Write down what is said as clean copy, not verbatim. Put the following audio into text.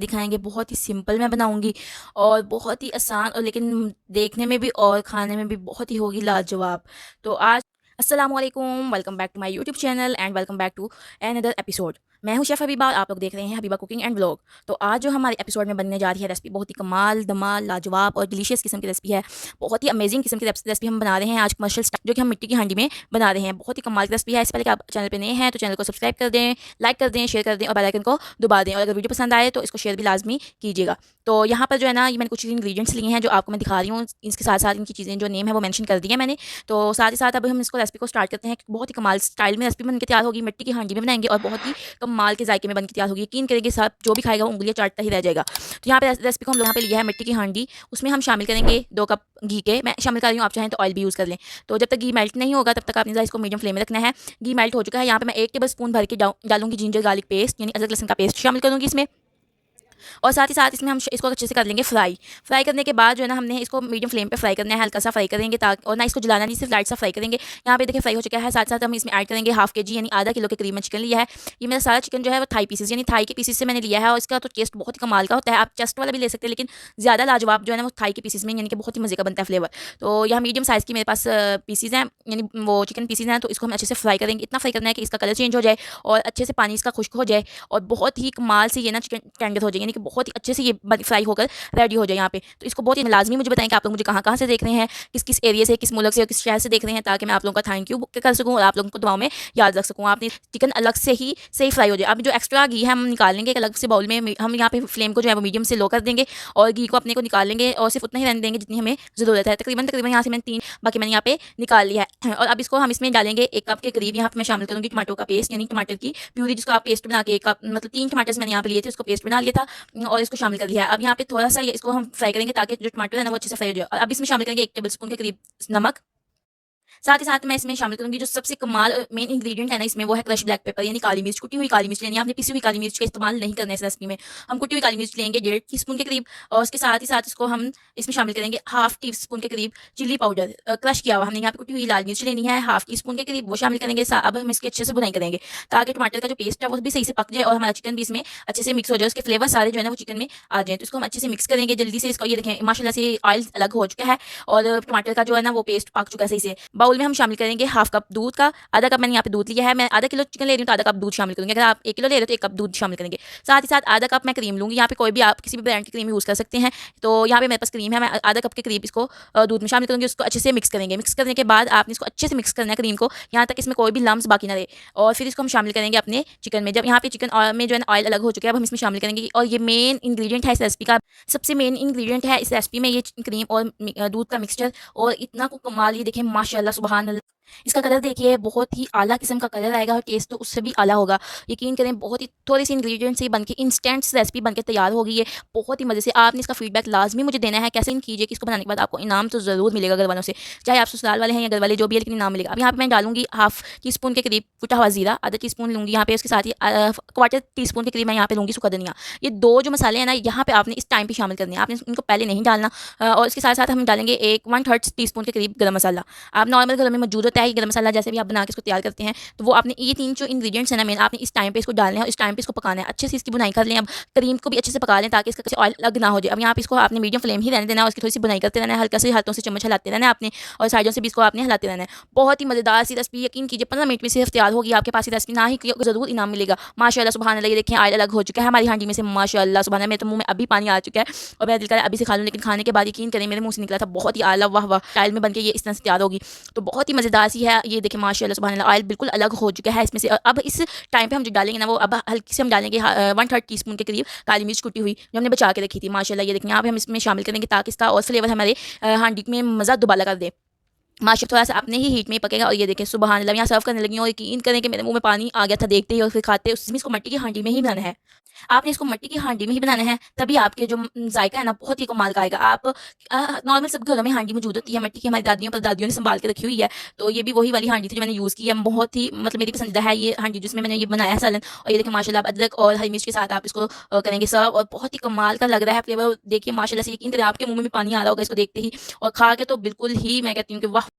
दिखाएंगे। बहुत ही सिंपल मैं बनाऊंगी और बहुत ही आसान, और लेकिन देखने में भी और खाने में भी बहुत ही होगी लाजवाब। तो आज अस्सलाम वालेकुम, welcome back to my YouTube channel and welcome back to another episode. मैं हूं शेफ़ हबीबा, आप लोग देख रहे हैं हबीबा कुकिंग एंड व्लॉग। तो आज जो हमारे एपिसोड में बनने जा रही है रेसिपी बहुत ही कमाल धमाल लाजवाब और डिलीशियस किस्म की रेसिपी है। बहुत ही अमेजिंग किस्म की रेसिपी हम बना रहे हैं आज कमर्शियल स्टाइल, जो कि हम मिट्टी की हांडी में बना रहे हैं। बहुत ही कमाल की रेसिपी है। इससे पहले कि आप चैनल पर नए हैं तो चैनल को सब्सक्राइब कर दें, लाइक कर दें, शेयर कर दें और बेल आइकन को दबा दें। और अगर वीडियो पसंद आए तो इसको शेयर भी लाजमी कीजिएगा। तो यहाँ पर जो है ना, ये मैंने कुछ इंग्रेडिएंट्स लिए हैं जो आपको मैं दिखा रही हूँ। इसके साथ साथ इनकी चीज़ें जो नेम है वो मेंशन कर दी है मैंने। तो साथ ही साथ अब हम इसको रेसिपी को स्टार्ट करते हैं। बहुत ही कमाल स्टाइल में रेसिपी बन के तैयार होगी, मिट्टी की हांडी में बनाएंगे और बहुत ही कमाल के जायके में बन के तैयार होगी। यकीन करेंगे सब जो भी खाएगा वो उंगलियां चाटता ही रह जाएगा। तो यहाँ पे रेसिपी को हम लोग यहाँ पे लिया है मिट्टी की हांडी। उसमें हम शामिल करेंगे 2 कप घी के। मैं शामिल कर रही हूँ, आप चाहें तो ऑयल भी यूज़ कर लें। तो जब तक घी मेल्ट नहीं होगा तब तक आपने ज़रा इसको मीडियम फ्लेम में रखना है। घी मेल्ट हो चुका है। यहाँ पे मैं 1 टेबल स्पून भर के डालूंगी जिंजर गार्लिक पेस्ट, यानी अदरक लहसुन का पेस्ट शामिल करूँगी इसमें। और साथ ही साथ इसमें हम इसको अच्छे से कर लेंगे फ्राई। फ्राई करने के बाद जो है ना, हमने इसको मीडियम फ्लेम पे फ्राई करना है, हल्का सा फ्राई करेंगे ताकि, और ना इसको जलाना नहीं, सिर्फ लाइट सा फ्राई करेंगे। यहाँ पे देखिए फ्राई हो चुका है। साथ साथ हम इसमें ऐड करेंगे हाफ के जी यानी आधा किलो के करीब में चिकन लिया है। ये मेरा सारा चिकन जो है वो थाई पीसेस यानी थाई के पीसेस से मैंने लिया है, और इसका तो टेस्ट बहुत ही कमाल का होता है। आप चेस्ट वाला भी ले सकते हैं, लेकिन ज़्यादा लाजवाब जो है ना वो थाई के पीसेस में, यानी कि बहुत ही मज़े का बनता है फ्लेवर। तो यहाँ मीडियम साइज़ की मेरे पास पीसीज हैं, यानी वो चिकन पीसीज हैं। तो इसको हम अच्छे से फ्राई करेंगे। इतना फ्राई करना है कि इसका कलर चेंज हो जाए और अच्छे से पानी इसका खुश्क हो जाए, और बहुत ही कमाल से ये ना चिकन टेंडर हो जाए, यानी कि बहुत ही अच्छे से ये फ्राई होकर रेडी हो जाए यहाँ पे। तो इसको बहुत ही लाजमी मुझे बताएं कि आप लोग मुझे कहाँ कहाँ से देख रहे हैं, किस किस एरिया से, किस मुल्क से, किस शहर से देख रहे हैं, ताकि मैं आप लोगों का थैंक यू कर सकूँ और आप लोगों को दुआओं में याद रख सकूँ। आपने चिकन अलग से ही सही फ्राई हो जाए। अब जो एक्स्ट्रा घी है हम निकाल लेंगे एक अलग से बाउल में। हम यहाँ पे फ्लेम को जो है वो मीडियम से लो कर देंगे और घी को अपने को निकाल लेंगे, और सिर्फ उतना ही रहने देंगे जितनी हमें ज़रूरत है। तकरीबन तकरीबन यहाँ से मैंने 3, बाकी मैंने यहाँ पे निकाल लिया है। और अब इसको हम इसमें डालेंगे 1 कप के करीब। यहाँ पे मैं शामिल करूँगी टमाटो का पेस्ट, यानी टमाटर की प्यूरी, जिसको आप पेस्ट बना के 1 कप मतलब 3 टमाटर मैंने यहाँ पे लिए थे, उसको पेस्ट बना लिया था और इसको शामिल कर लिया है। अब यहाँ पे थोड़ा सा इसको हम फ्राई करेंगे ताकि जो टमाटर है ना वो अच्छे से फ्राई हो जाए। और अब इसमें शामिल करेंगे 1 टेबल स्पून के करीब नमक। साथ ही साथ मैं इसमें शामिल करूंगी जो सबसे कमाल मेन इंग्रेडिएंट है ना इसमें, वो है क्रश ब्लैक पेपर, यानी काली मिर्च, कुटी हुई काली मिर्च लेनी है। आपने पिसी हुई काली मिर्च का इस्तेमाल नहीं करना है इस रेसिपी में। हम कुटी हुई काली मिर्च लेंगे 1.5 टीस्पून के करीब, और उसके साथ ही साथ इसको हम इसमें शामिल करेंगे हाफ टी स्पून के करीब चिल्ली पाउडर, क्रश किया हुआ। हमने यहाँ पे कुटी हुई लाल मिर्च लेनी है हाफ टी स्पून के करीब, वो शामिल करेंगे। अब हम इसकी अच्छे से बुनाई करेंगे ताकि टमाटर का जो पेस्ट है वो भी सही से पक जाए और हमारा चिकन भी इसमें अच्छे से मिक्स हो जाए, उसके फ्लेवर सारे जो है ना वो चिकन में आ जाए। तो इसको हम अच्छे से मिक्स करेंगे जल्दी से। इसको ये देखें माशाल्लाह से ऑयल अलग हो चुका है और टमाटर का जो है ना वो पेस्ट पक चुका है सही से। बाउल में हम शामिल करेंगे हाफ कप दूध का, आधा कप मैंने यहाँ पे दूध लिया है। मैं आधा किलो चिकन ले रही हूँ तो आधा कप दूध शामिल करूँगी। अगर आप 1 किलो ले रहे हो तो 1 कप दूध शामिल करेंगे। साथ ही साथ आधा कप मैं क्रीम लूँगी। यहाँ पे कोई भी आप किसी भी ब्रांड की क्रीम यूज़ कर सकते हैं। तो यहाँ पे मेरे पास क्रीम है, मैं आधा कप के करीब इसको दूध में शामिल करूँगी। उसको अच्छे से मिक्स करेंगे। मिक्स करने के बाद आपने इसको अच्छे से मिक्स करना है क्रीम को, यहाँ तक इसमें कोई भी लम्स बाकी ना रहे। और फिर इसको हम शामिल करेंगे अपने चिकन में। जब यहाँ पे चिकन में जो है ऑयल अलग हो चुका है, अब हम इसमें शामिल करेंगे। और ये मेन इंग्रेडिएंट है इस रेसिपी का, सबसे मेन इंग्रेडिएंट है इस रेसिपी में ये क्रीम और दूध का मिक्सचर। और इतना को कमाल, ये देखें माशाल्लाह सुबहान अल्लाह, इसका कलर देखिए बहुत ही आला किस्म का कलर आएगा और टेस्ट तो उससे भी आला होगा। यकीन करें बहुत ही थोड़ी सी इंग्रेडिएंट से बन के इंस्टेंट रेसिपी बन के तैयार होगी। ये बहुत ही मज़े से। आपने इसका फीडबैक लाजमी मुझे देना है, कैसे इन कीजिए कि इसको बनाने के बाद आपको इनाम तो ज़रूर मिलेगा घर वालों से, चाहे आप ससुराल वाले हैं या घर वाले जो भी है, लेकिन इनाम मिलेगा। अब यहाँ पे मैं डालूंगी हाफ टी स्पून के करीब कुटा हुआ जीरा, आधा टी स्पून लूँगी यहाँ पे। उसके साथ ही क्वार्टर टी स्पून के करीब मैं यहाँ पे लूँगी सूखा धनिया। ये 2 जो मसाले हैं ना यहाँ पे आपने इस टाइम पे शामिल करने हैं, आपने इनको पहले नहीं डालना। और इसके साथ साथ हम डालेंगे 1/3 टी स्पून के करीब गर्म मसाला। आप नॉर्मल घरों में मौजूद होता है गर्म मसाला, जैसे भी आप बना के इसको तैयार करते हैं। तो वो आपने ये 3 जो इंग्रेडिएंट्स हैं ना मेन, आपने इस टाइम पे इसको डालना है और इस टाइम पे इसको पकाना है। अच्छे से इसकी बुनाई कर लें। अब क्रीम को भी अच्छे से पका लें ताकि इसका ऑयल अलग ना हो जाए। अब यहाँ पे इसको आपने मीडियम फ्लेम ही रहने देना है और इसकी थोड़ी सी बुनाई करते रहना है, हल्का से हाथों से चम्मच हिलाते रहना है आपने, और साइडों से भी इसको आपने हिलाते रहना है। बहुत ही मज़ेदार सी रेसिपी, यकीन कीजिए 15 मिनट में सिर्फ तैयार होगी आपके पास। रेसिपी ना ही ज़रूर इनाम मिलेगा। माशाल्लाह सुभान अल्लाह, ये देखें ऑयल अलग हो चुका है हमारी हांडी में से माशाल्लाह सुभान अल्लाह। मेरे तो मुंह में अभी पानी आ चुका है और मेरा दिल कर रहा है अभी से खा लूँ, लेकिन खाने के बाद यकीन करें मेरे मुंह से निकला था बहुत ही आला वाह वाह स्टाइल में बन के ये इस तरह से तैयार होगी। तो बहुत ही मज़ेदार सी है। ये देखें माशाल्लाह सुभान अल्लाह, ऑयल बिल्कुल अलग हो चुका है इसमें से। और अब इस टाइम पे हम जो डालेंगे ना वो अब हल्की से हम डालेंगे 1/3 टी स्पून के करीब काली मिर्च कुटी हुई, जो हमने बचा के रखी थी माशाल्लाह। ये देखें यहाँ पे हम इसमें शामिल करेंगे ताकि इसका और फ्लेवर हमारे हांडी में मज़ा दुबाला कर दे। माशाल्लाह थोड़ा सा अपने ही हीट में ही पकेगा। और ये देखें सुबहान अल्लाह, यहाँ सर्व करने लगी हूँ और यकीन करें कि मेरे मुंह में पानी आ गया था देखते ही। और फिर खाते उसमें इसको मिट्टी की हांडी में ही बनाना है। आपने इसको मिट्टी की हांडी में ही बनाना है, तभी आपके जो जायका है ना बहुत ही कमाल का आएगा। आप नॉर्मल सब घरों में हांडी मौजूद होती है मिट्टी की, हमारी दादियों पर दादियों ने संभाल के रखी हुई है। तो ये भी वही वाली हांडी थी जो मैंने यूज़ की है। बहुत ही मतलब मेरी पसंदीदा है ये हांडी जिसमें मैंने ये बनाया है सालन। और ये देखिए माशाल्लाह अदरक और हरी मिर्च के साथ आप इसको करेंगे सर्व, और बहुत ही कमाल का लग रहा है फ्लेवर। देखिए माशाल्लाह से, यकीन करें आपके मुंह में भी पानी आ रहा होगा इसको देखते ही। और खा के तो बिल्कुल ही मैं कहती हूँ कि वाह